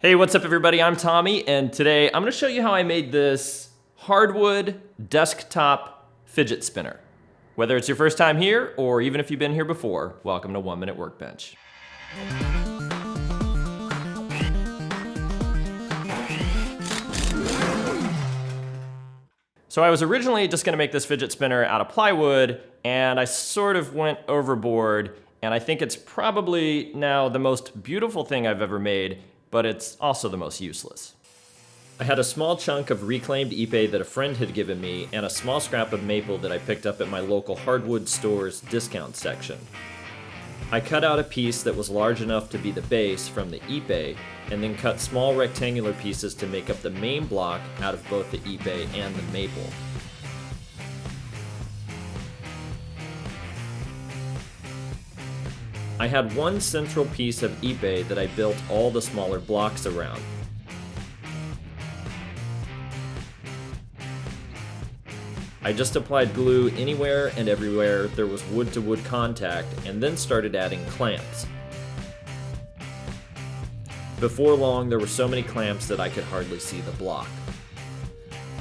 Hey, what's up everybody? I'm Tommy, and today I'm going to show you how I made this hardwood desktop fidget spinner. Whether it's your first time here, or even if you've been here before, welcome to 1 Minute Workbench. So I was originally just going to make this fidget spinner out of plywood, and I sort of went overboard, and I think it's probably now the most beautiful thing I've ever made, but it's also the most useless. I had a small chunk of reclaimed ipe that a friend had given me and a small scrap of maple that I picked up at my local hardwood store's discount section. I cut out a piece that was large enough to be the base from the ipe and then cut small rectangular pieces to make up the main block out of both the ipe and the maple. I had one central piece of ipe that I built all the smaller blocks around. I just applied glue anywhere and everywhere there was wood-to-wood contact and then started adding clamps. Before long, there were so many clamps that I could hardly see the block.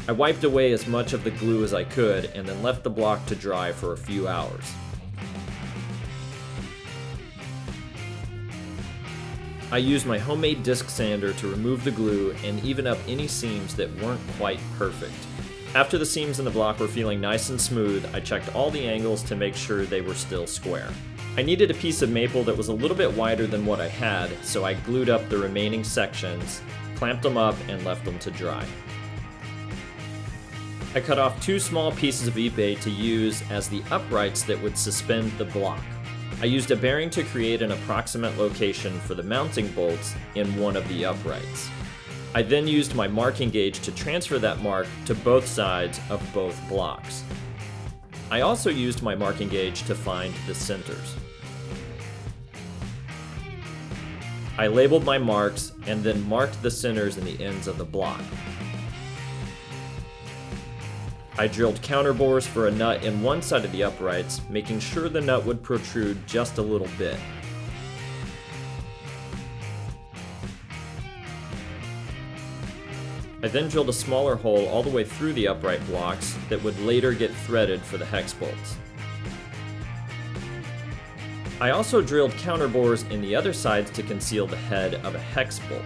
I wiped away as much of the glue as I could and then left the block to dry for a few hours. I used my homemade disc sander to remove the glue and even up any seams that weren't quite perfect. After the seams in the block were feeling nice and smooth, I checked all the angles to make sure they were still square. I needed a piece of maple that was a little bit wider than what I had, so I glued up the remaining sections, clamped them up, and left them to dry. I cut off two small pieces of ipe to use as the uprights that would suspend the block. I used a bearing to create an approximate location for the mounting bolts in one of the uprights. I then used my marking gauge to transfer that mark to both sides of both blocks. I also used my marking gauge to find the centers. I labeled my marks and then marked the centers in the ends of the block. I drilled counterbores for a nut in one side of the uprights, making sure the nut would protrude just a little bit. I then drilled a smaller hole all the way through the upright blocks that would later get threaded for the hex bolts. I also drilled counterbores in the other sides to conceal the head of a hex bolt.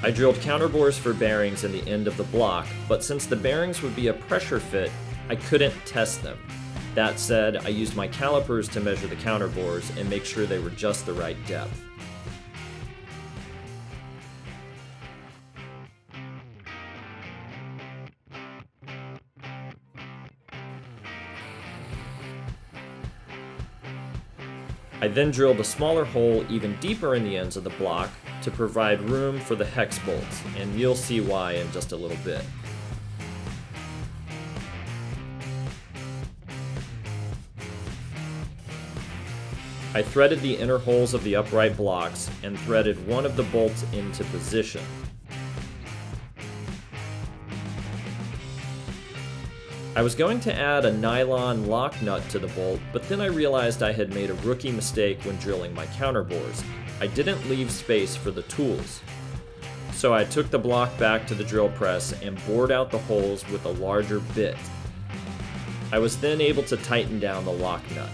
I drilled counterbores for bearings in the end of the block, but since the bearings would be a pressure fit, I couldn't test them. That said, I used my calipers to measure the counterbores and make sure they were just the right depth. I then drilled a smaller hole even deeper in the ends of the block to provide room for the hex bolts, and you'll see why in just a little bit. I threaded the inner holes of the upright blocks and threaded one of the bolts into position. I was going to add a nylon lock nut to the bolt, but then I realized I had made a rookie mistake when drilling my counterbores. I didn't leave space for the tools. So I took the block back to the drill press and bored out the holes with a larger bit. I was then able to tighten down the lock nut.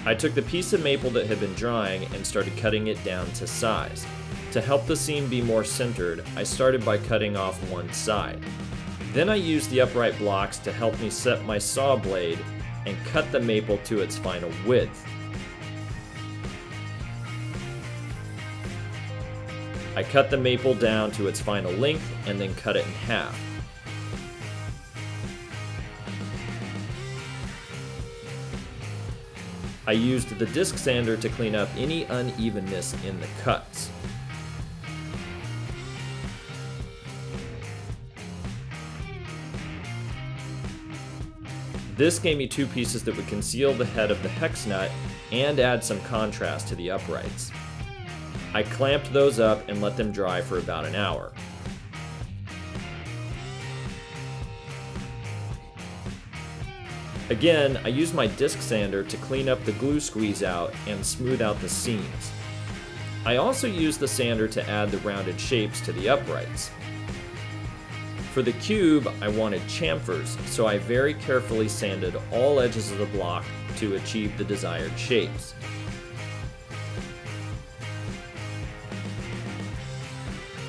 I took the piece of maple that had been drying and started cutting it down to size. To help the seam be more centered, I started by cutting off one side. Then I used the upright blocks to help me set my saw blade and cut the maple to its final width. I cut the maple down to its final length and then cut it in half. I used the disc sander to clean up any unevenness in the cuts. This gave me two pieces that would conceal the head of the hex nut and add some contrast to the uprights. I clamped those up and let them dry for about an hour. Again, I use my disc sander to clean up the glue squeeze out and smooth out the seams. I also use the sander to add the rounded shapes to the uprights. For the cube, I wanted chamfers, so I very carefully sanded all edges of the block to achieve the desired shapes.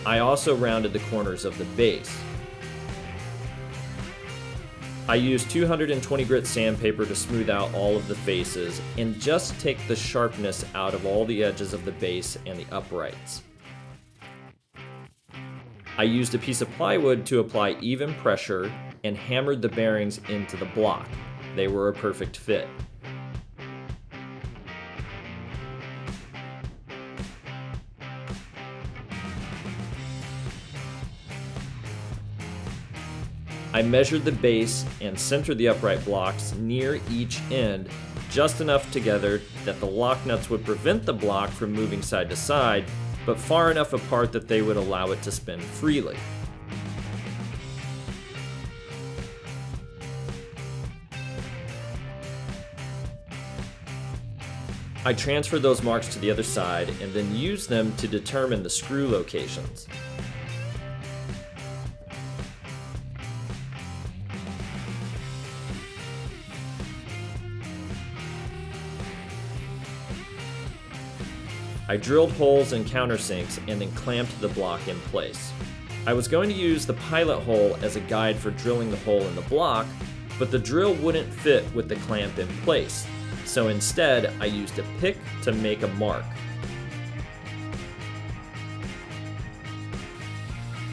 I also rounded the corners of the base. I used 220 grit sandpaper to smooth out all of the faces and just take the sharpness out of all the edges of the base and the uprights. I used a piece of plywood to apply even pressure and hammered the bearings into the block. They were a perfect fit. I measured the base and centered the upright blocks near each end, just enough together that the lock nuts would prevent the block from moving side to side, but far enough apart that they would allow it to spin freely. I transferred those marks to the other side and then used them to determine the screw locations. I drilled holes in countersinks and then clamped the block in place. I was going to use the pilot hole as a guide for drilling the hole in the block, but the drill wouldn't fit with the clamp in place, so instead I used a pick to make a mark.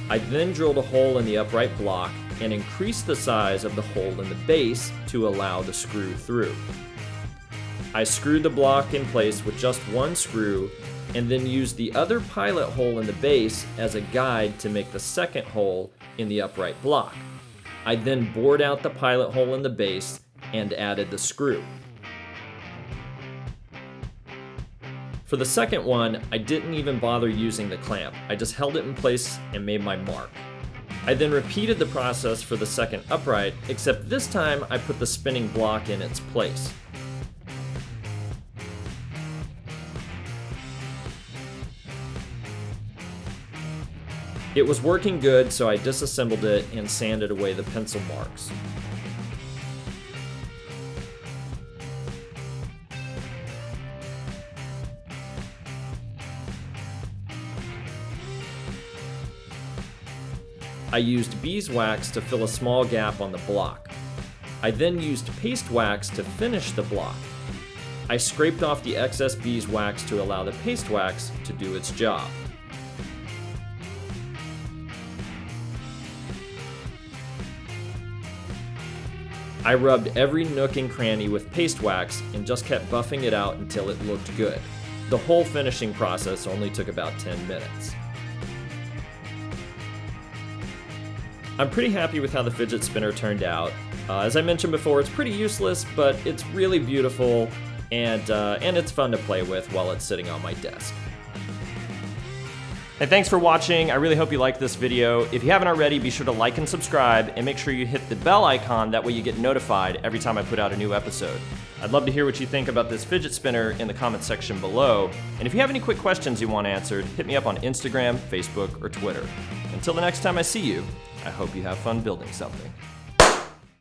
I then drilled a hole in the upright block and increased the size of the hole in the base to allow the screw through. I screwed the block in place with just one screw and then used the other pilot hole in the base as a guide to make the second hole in the upright block. I then bored out the pilot hole in the base and added the screw. For the second one, I didn't even bother using the clamp. I just held it in place and made my mark. I then repeated the process for the second upright, except this time I put the spinning block in its place. It was working good, so I disassembled it and sanded away the pencil marks. I used beeswax to fill a small gap on the block. I then used paste wax to finish the block. I scraped off the excess beeswax to allow the paste wax to do its job. I rubbed every nook and cranny with paste wax and just kept buffing it out until it looked good. The whole finishing process only took about 10 minutes. I'm pretty happy with how the fidget spinner turned out. As I mentioned before, it's pretty useless, but it's really beautiful and it's fun to play with while it's sitting on my desk. Hey, thanks for watching. I really hope you liked this video. If you haven't already, be sure to like and subscribe and make sure you hit the bell icon. That way you get notified every time I put out a new episode. I'd love to hear what you think about this fidget spinner in the comment section below. And if you have any quick questions you want answered, hit me up on Instagram, Facebook, or Twitter. Until the next time I see you, I hope you have fun building something.